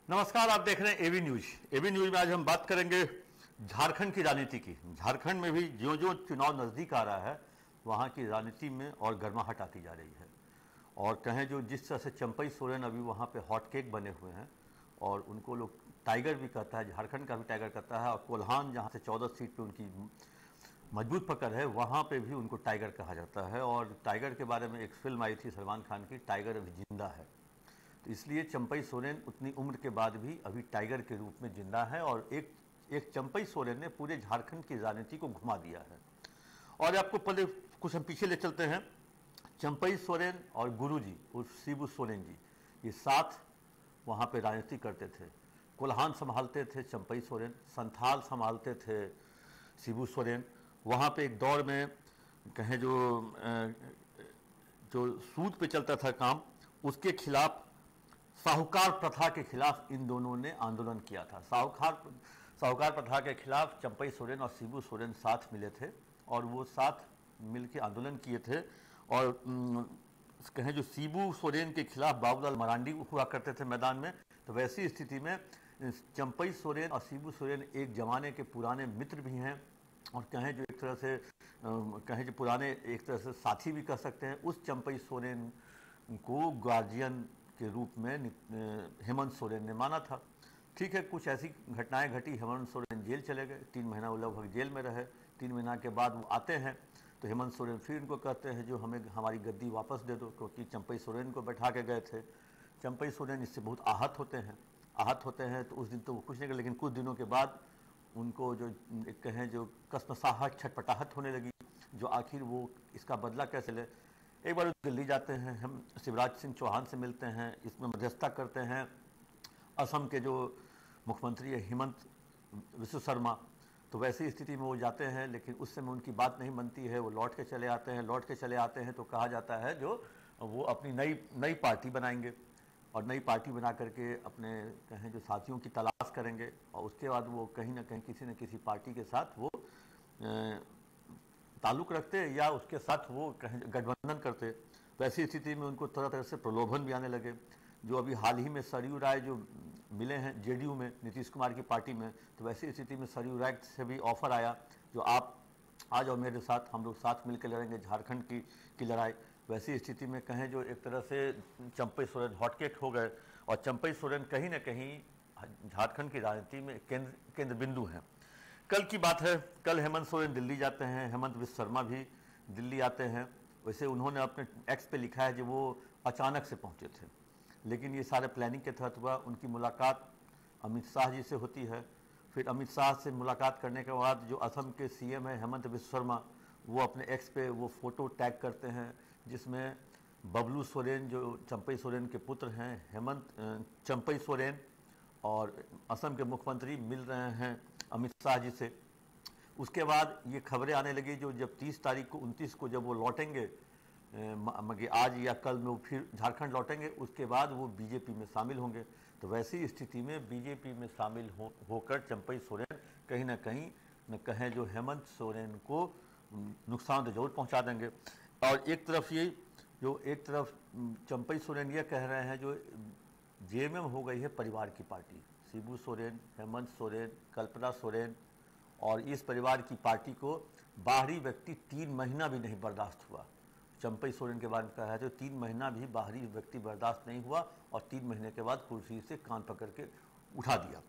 नमस्कार, आप देख रहे हैं एवी न्यूज। एवी न्यूज में आज हम बात करेंगे झारखंड की राजनीति की। झारखंड में भी जो चुनाव नज़दीक आ रहा है वहाँ की राजनीति में और गर्माहट आती जा रही है। और कहें जो जिस तरह से चंपई सोरेन अभी वहाँ पे हॉट केक बने हुए हैं और उनको लोग टाइगर भी कहता है, झारखंड का भी टाइगर कहता है। और कोल्हान जहाँ से 14 सीट पे उनकी मजबूत पकड़ है वहाँ पे भी उनको टाइगर कहा जाता है। और टाइगर के बारे में एक फिल्म आई थी सलमान खान की, टाइगर अभी जिंदा है। तो इसलिए चंपई सोरेन उतनी उम्र के बाद भी अभी टाइगर के रूप में जिंदा है। और एक चंपई सोरेन ने पूरे झारखंड की राजनीति को घुमा दिया है। और आपको पहले कुछ हम पीछे ले चलते हैं। चंपई सोरेन और गुरुजी उर्फ शिबू सोरेन जी, ये साथ वहाँ पे राजनीति करते थे। कोल्हान संभालते थे चंपई सोरेन, संथाल संभालते थे शिबू सोरेन। वहाँ पे एक दौर में कहें जो सूद पे चलता था काम, उसके खिलाफ, साहूकार प्रथा के खिलाफ इन दोनों ने आंदोलन किया था। साहूकार प्रथा के खिलाफ चंपई सोरेन और शिबू सोरेन साथ मिले थे और वो साथ मिलकर आंदोलन किए थे। और कहें जो शिबू सोरेन के खिलाफ बाबूलाल मरांडी हुआ करते थे मैदान में। तो वैसी स्थिति में चंपई सोरेन और शिबू सोरेन एक जमाने के पुराने मित्र भी हैं और कहें जो एक तरह से कहें जो पुराने एक तरह से साथी भी कह सकते हैं। उस चंपई सोरेन को गार्जियन के रूप में हेमंत सोरेन ने माना था। ठीक है, कुछ ऐसी घटनाएं घटी, हेमंत सोरेन जेल चले गए, 3 महीना वो लगभग जेल में रहे। 3 महीना के बाद वो आते हैं तो हेमंत सोरेन फिर इनको कहते हैं जो हमें हमारी गद्दी वापस दे दो, क्योंकि चंपई सोरेन को बैठा के गए थे। चंपई सोरेन इससे बहुत आहत होते हैं। तो उस दिन तो वो कुछ नहीं कर, लेकिन कुछ दिनों के बाद उनको जो कहें जो कसमसाहट, छटपटाहट होने लगी, जो आखिर वो इसका बदला कैसे ले। एक बार दिल्ली जाते हैं, हम शिवराज सिंह चौहान से मिलते हैं, इसमें मध्यस्थता करते हैं असम के जो मुख्यमंत्री है हिमंत विश्व शर्मा। तो वैसी स्थिति में वो जाते हैं, लेकिन उस समय उनकी बात नहीं बनती है। वो लौट के चले आते हैं तो कहा जाता है जो वो अपनी नई पार्टी बनाएंगे और नई पार्टी बना करके अपने कहें जो साथियों की तलाश करेंगे। और उसके बाद वो कहीं ना कहीं किसी न किसी पार्टी के साथ वो ताल्लुक़ रखते या उसके साथ वो कहें गठबंधन करते। वैसी स्थिति में उनको तरह तरह से प्रलोभन भी आने लगे। जो अभी हाल ही में सरयू राय जो मिले हैं जेडीयू में नीतीश कुमार की पार्टी में, तो वैसी स्थिति में सरयू राय से भी ऑफर आया जो आप आ जाओ मेरे साथ, हम लोग साथ मिलकर लड़ेंगे झारखंड की लड़ाई। वैसी स्थिति में कहें जो एक तरह से चंपई सोरेन हॉटकेक हो गए और चंपई सोरेन कहीं ना कहीं झारखंड की राजनीति में केंद्र बिंदु हैं। कल की बात है, कल हेमंत सोरेन दिल्ली जाते हैं, हेमंत विश्व शर्मा भी दिल्ली आते हैं। वैसे उन्होंने अपने एक्स पे लिखा है कि वो अचानक से पहुंचे थे, लेकिन ये सारे प्लानिंग के तहत हुआ। उनकी मुलाकात अमित शाह जी से होती है। फिर अमित शाह से मुलाकात करने के बाद जो असम के सीएम है हेमंत विश्व शर्मा, वो अपने एक्स पे वो फ़ोटो टैग करते हैं जिसमें बबलू सोरेन जो चंपई सोरेन के पुत्र हैं, चंपई सोरेन और असम के मुख्यमंत्री मिल रहे हैं अमित शाह जी से। उसके बाद ये खबरें आने लगी जो जब 30 तारीख को 29 को जब वो लौटेंगे, आज या कल में वो फिर झारखंड लौटेंगे, उसके बाद वो बीजेपी में शामिल होंगे। तो वैसी स्थिति में बीजेपी में शामिल होकर चंपई सोरेन कहीं ना कहें जो हेमंत सोरेन को नुकसान तो जरूर पहुंचा देंगे। और एक तरफ चंपई सोरेन ये कह रहे हैं जो जेएमएम हो गई है परिवार की पार्टी, शिबू सोरेन, हेमंत सोरेन, कल्पना सोरेन और इस परिवार की पार्टी को बाहरी व्यक्ति 3 महीना भी नहीं बर्दाश्त हुआ। चंपई सोरेन के बारे में कहा है तो 3 महीना भी बाहरी व्यक्ति बर्दाश्त नहीं हुआ और 3 महीने के बाद कुर्सी से कान पकड़ के उठा दिया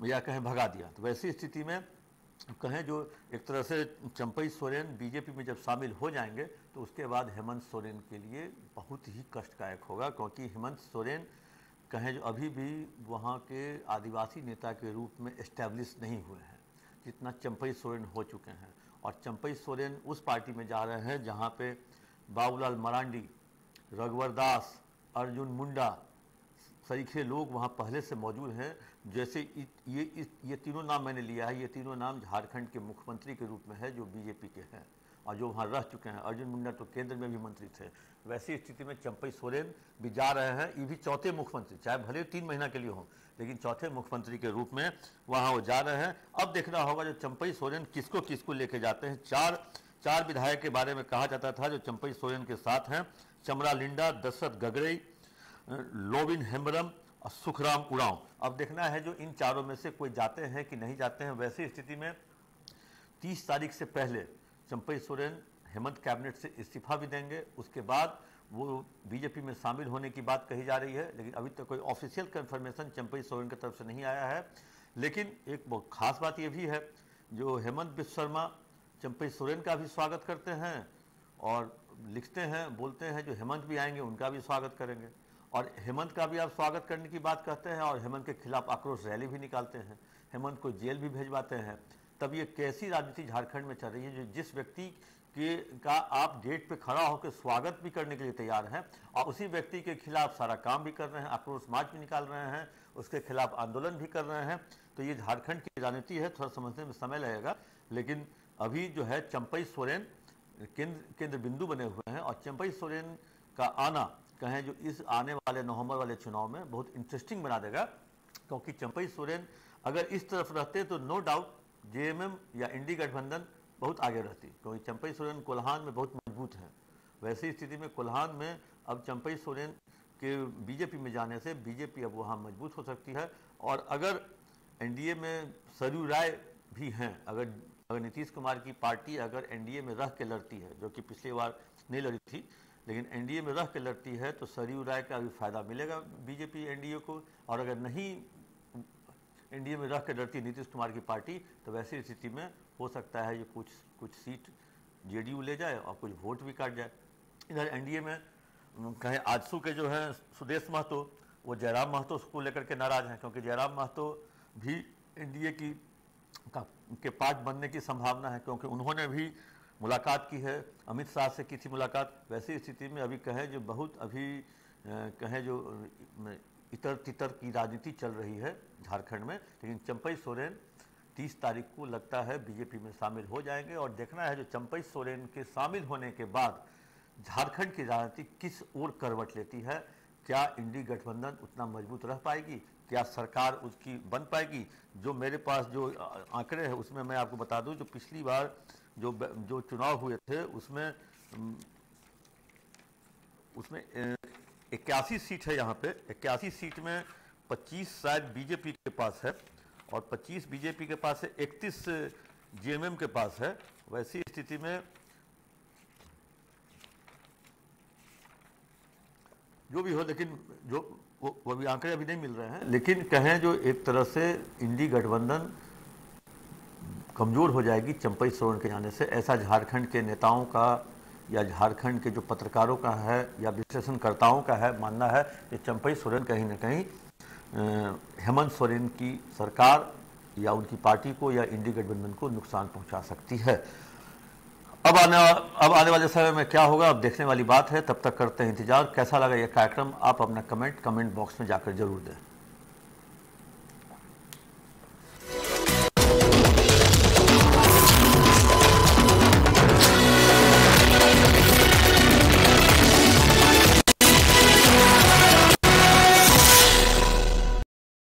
या कहें भगा दिया। तो वैसी स्थिति में कहें जो एक तरह से चंपई सोरेन बीजेपी में जब शामिल हो जाएंगे तो उसके बाद हेमंत सोरेन के लिए बहुत ही कष्टदायक होगा, क्योंकि हेमंत सोरेन कहें जो अभी भी वहाँ के आदिवासी नेता के रूप में एस्टैब्लिश नहीं हुए हैं जितना चंपई सोरेन हो चुके हैं। और चंपई सोरेन उस पार्टी में जा रहे हैं जहाँ पे बाबूलाल मरांडी, रघुवर दास, अर्जुन मुंडा सरीखे लोग वहाँ पहले से मौजूद हैं। जैसे ये तीनों नाम मैंने लिया है, ये तीनों नाम झारखंड के मुख्यमंत्री के रूप में है जो बीजेपी के हैं और जो वहाँ रह चुके हैं। अर्जुन मुंडा तो केंद्र में भी मंत्री थे। वैसी स्थिति में चंपई सोरेन भी जा रहे हैं, ये भी चौथे मुख्यमंत्री, चाहे भले 3 महीना के लिए हों, लेकिन चौथे मुख्यमंत्री के रूप में वहाँ वो जा रहे हैं। अब देखना होगा जो चंपई सोरेन किसको लेके जाते हैं। चार विधायक के बारे में कहा जाता था जो चंपई सोरेन के साथ हैं, चमरा लिंडा, दशरथ गगरई, लोबिन हेम्ब्रम और सुखराम उरांव। अब देखना है जो इन चारों में से कोई जाते हैं कि नहीं जाते हैं। वैसी स्थिति में 30 तारीख से पहले चंपई सोरेन हेमंत कैबिनेट से इस्तीफा भी देंगे। उसके बाद वो बीजेपी में शामिल होने की बात कही जा रही है, लेकिन अभी तक कोई ऑफिशियल कंफर्मेशन चंपई सोरेन की तरफ से नहीं आया है। लेकिन एक बहुत खास बात ये भी है, जो हेमंत बिस्व शर्मा चंपई सोरेन का भी स्वागत करते हैं और लिखते हैं, बोलते हैं जो हेमंत भी आएंगे उनका भी स्वागत करेंगे, और हेमंत का भी आप स्वागत करने की बात कहते हैं और हेमंत के खिलाफ आक्रोश रैली भी निकालते हैं, हेमंत को जेल भी भेजवाते हैं। तब ये कैसी राजनीति झारखंड में चल रही है, जो जिस व्यक्ति का आप गेट पे खड़ा होकर स्वागत भी करने के लिए तैयार हैं और उसी व्यक्ति के खिलाफ सारा काम भी कर रहे हैं, आक्रोश मार्च भी निकाल रहे हैं, उसके खिलाफ आंदोलन भी कर रहे हैं। तो ये झारखंड की राजनीति है, थोड़ा समझने में समय लगेगा। लेकिन अभी जो है चंपई सोरेन केंद्र बिंदु बने हुए हैं और चंपई सोरेन का आना कहें जो इस आने वाले नवंबर वाले चुनाव में बहुत इंटरेस्टिंग बना देगा, क्योंकि चंपई सोरेन अगर इस तरफ रहते तो नो डाउट जेएमएम या इंडी गठबंधन बहुत आगे रहती, क्योंकि चंपई सोरेन कोल्हान में बहुत मजबूत हैं। वैसी स्थिति में कोल्हान में अब चंपई सोरेन के बीजेपी में जाने से बीजेपी अब वहाँ मजबूत हो सकती है। और अगर एनडीए में सरयू राय भी हैं, अगर नीतीश कुमार की पार्टी अगर एनडीए में रह के लड़ती है, जो कि पिछली बार नहीं लड़ी थी, लेकिन एनडीए में रह के लड़ती है, तो सरयू राय का भी फायदा मिलेगा बीजेपी एनडीए को। और अगर नहीं एनडीए में रह के लड़ती नीतीश कुमार की पार्टी, तो वैसी स्थिति में हो सकता है ये कुछ सीट जेडीयू ले जाए और कुछ वोट भी काट जाए। इधर एनडीए में कहें आजसू के जो हैं सुदेश महतो, वो जयराम महतो को लेकर के नाराज हैं, क्योंकि जयराम महतो भी एनडीए के पार्ट बनने की संभावना है, क्योंकि उन्होंने भी मुलाकात की है, अमित शाह से की थी मुलाकात। वैसी स्थिति में अभी कहें जो बहुत अभी कहें जो इतर तितर की राजनीति चल रही है झारखंड में, लेकिन चंपई सोरेन 30 तारीख को लगता है बीजेपी में शामिल हो जाएंगे। और देखना है जो चंपई सोरेन के शामिल होने के बाद झारखंड की राजनीति किस ओर करवट लेती है। क्या इंडी गठबंधन उतना मजबूत रह पाएगी, क्या सरकार उसकी बन पाएगी। जो मेरे पास जो आंकड़े हैं उसमें मैं आपको बता दूं, जो पिछली बार जो चुनाव हुए थे उसमें 81 सीट है, यहाँ पे 81 सीट में 25 शायद बीजेपी के पास है और 25 बीजेपी के पास है, 31 जेएमएम के पास है। वैसी स्थिति में जो भी हो, लेकिन जो वो भी आंकड़े अभी नहीं मिल रहे हैं, लेकिन कहें जो एक तरह से इंडी गठबंधन कमजोर हो जाएगी चंपई सोरेन के जाने से, ऐसा झारखंड के नेताओं का या झारखंड के जो पत्रकारों का है या विश्लेषणकर्ताओं का है मानना है कि चंपई सोरेन कहीं ना कहीं हेमंत सोरेन की सरकार या उनकी पार्टी को या इंडी गठबंधन को नुकसान पहुंचा सकती है। अब आने वाले समय में क्या होगा अब देखने वाली बात है। तब तक करते हैं इंतजार। कैसा लगा यह कार्यक्रम आप अपना कमेंट बॉक्स में जाकर जरूर दें।